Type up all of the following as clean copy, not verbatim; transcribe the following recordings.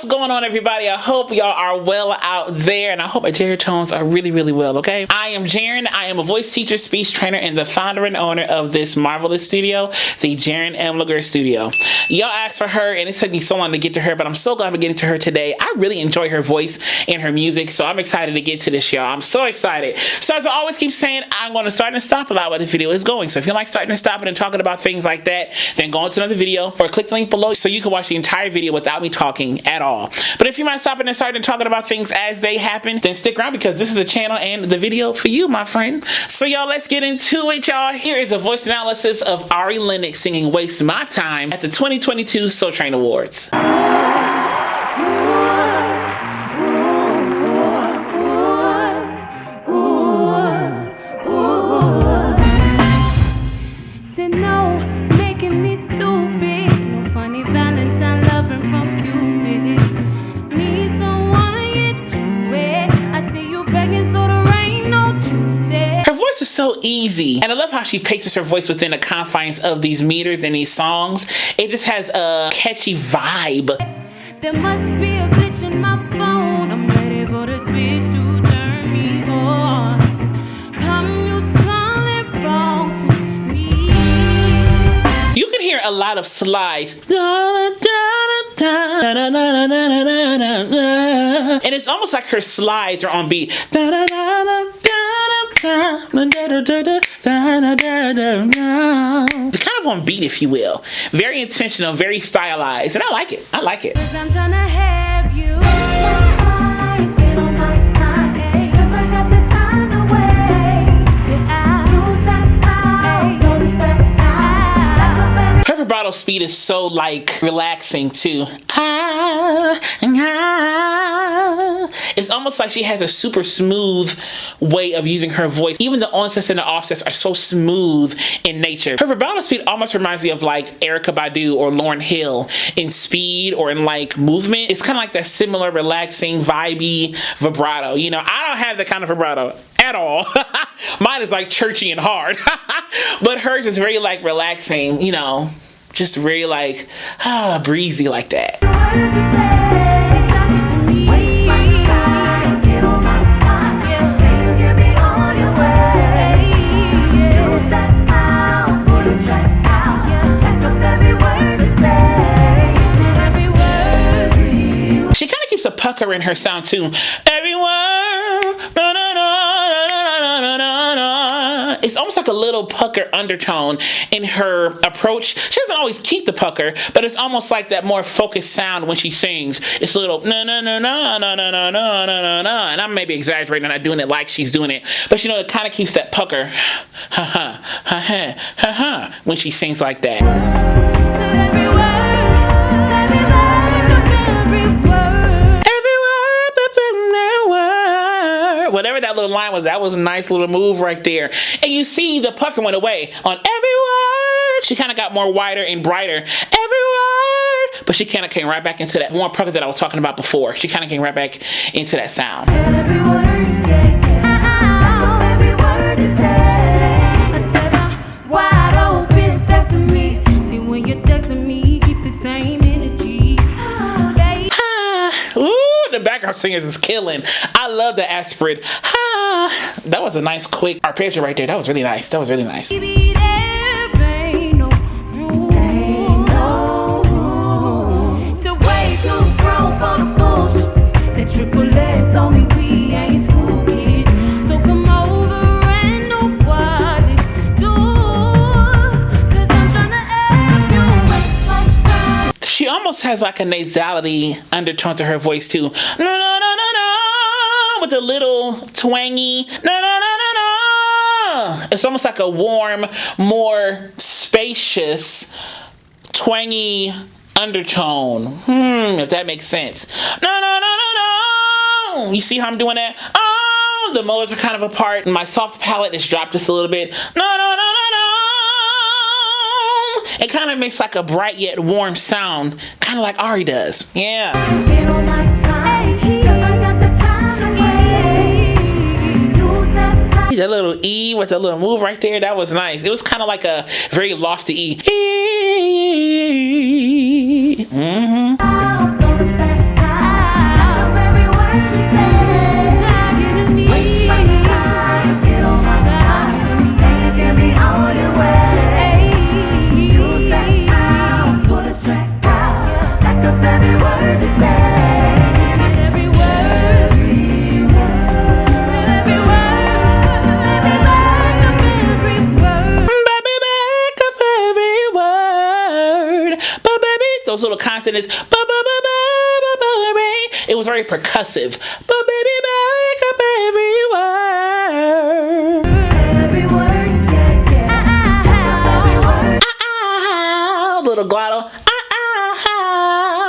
What's going on, everybody? I hope y'all are well out there, and I hope my Jared tones are really well, okay? I am Jaren. I am a voice teacher, speech trainer, and the founder and owner of this marvelous studio, the Jaren M. Laguerre Studio. Y'all asked for her, and it took me so long to get to her, but I'm so glad I'm getting to her today. I really enjoy her voice and her music, so I'm excited to get to this, y'all. I'm so excited. So as I always keep saying, I'm going to start and stop a lot where this video is going. So if you like starting and stopping and talking about things like that, then go on to another video or click the link below so you can watch the entire video without me talking at all. But if you mind stopping and starting talking about things as they happen, then stick around because this is a channel and the video for you, my friend. So y'all, let's get into it, y'all. Here is a voice analysis of ARI LENNOX singing Waste My Time at the 2022 Soul Train Awards. Is so easy, and I love how she paces her voice within the confines of these meters and these songs. It just has a catchy vibe. There must be a glitch in my phone. I'm ready for the switch to turn me on. Come you solid wrong to me. You can hear a lot of slides. And it's almost like her slides are on beat. Kind of on beat, if you will. Very intentional, very stylized, and I like it. I like it. I'm trying to have you. Her vibrato speed is so like relaxing too. It's almost like she has a super smooth way of using her voice. Even the onsets and the offsets are so smooth in nature. Her vibrato speed almost reminds me of like Erykah Badu or Lauryn Hill in speed or in like movement. It's kind of like that similar relaxing, vibey vibrato. You know, I don't have that kind of vibrato at all. Mine is like churchy and hard. But hers is very like relaxing, you know, just very like breezy like that. She kind of keeps a pucker in her sound too. It's almost like a little pucker undertone in her approach. She doesn't always keep the pucker, but it's almost like that more focused sound when she sings. It's a little na na na na na na na na na na, and I'm maybe exaggerating, not doing it like she's doing it, but you know, it kind of keeps that pucker, ha ha ha ha ha ha, when she sings like that. Whatever that little line was, that was a nice little move right there. And you see the pucker went away on every word. She kind of got more wider and brighter. Every word. But she kind of came right back into that more pucker that I was talking about before. She kind of came right back into that sound. Every word, every word is I said I'm wide open sesame. See when you're texting me, keep the same energy. The background singers is killing. I love the aspirate. That was a nice quick arpeggio right there. That was really nice. That was really nice. Baby, there ain't no room. So way too grown for the bullshit. The triple X on me, we ain't school kids. So come over and nobody do. 'Cause I'm trying to have you waste my time. She almost has like a nasality undertone to her voice too. No, no, no, no, no. With a little twangy. No, no, no, no, no. It's almost like a warm, more spacious, twangy undertone. If that makes sense. No, no, no, no, no. You see how I'm doing that? Oh, the molars are kind of apart. My soft palate is dropped just a little bit. No, no, no, no, no. It kind of makes like a bright yet warm sound, kind of like Ari does. Yeah. That little E with a little move right there, that was nice. It was kind of like a very lofty E. those little consonants. It was very percussive. But baby, back up every word. Every word, yeah, yeah. Every word. Little glottal.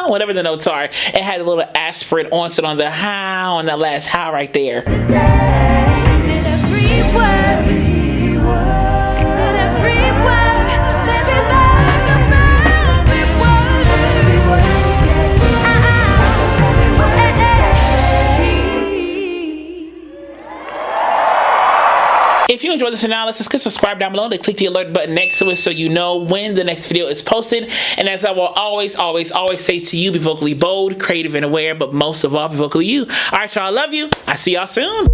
Whatever the notes are. It had a little aspirate onset on the how, on that last how right there. Said every word. Said every word. Baby, back up every word. Every word, If you enjoyed this analysis, click subscribe down below and click the alert button next to it so you know when the next video is posted. And as I will always say to you, be vocally bold, creative, and aware, but most of all, be vocally you. All right, y'all, I love you. I see y'all soon.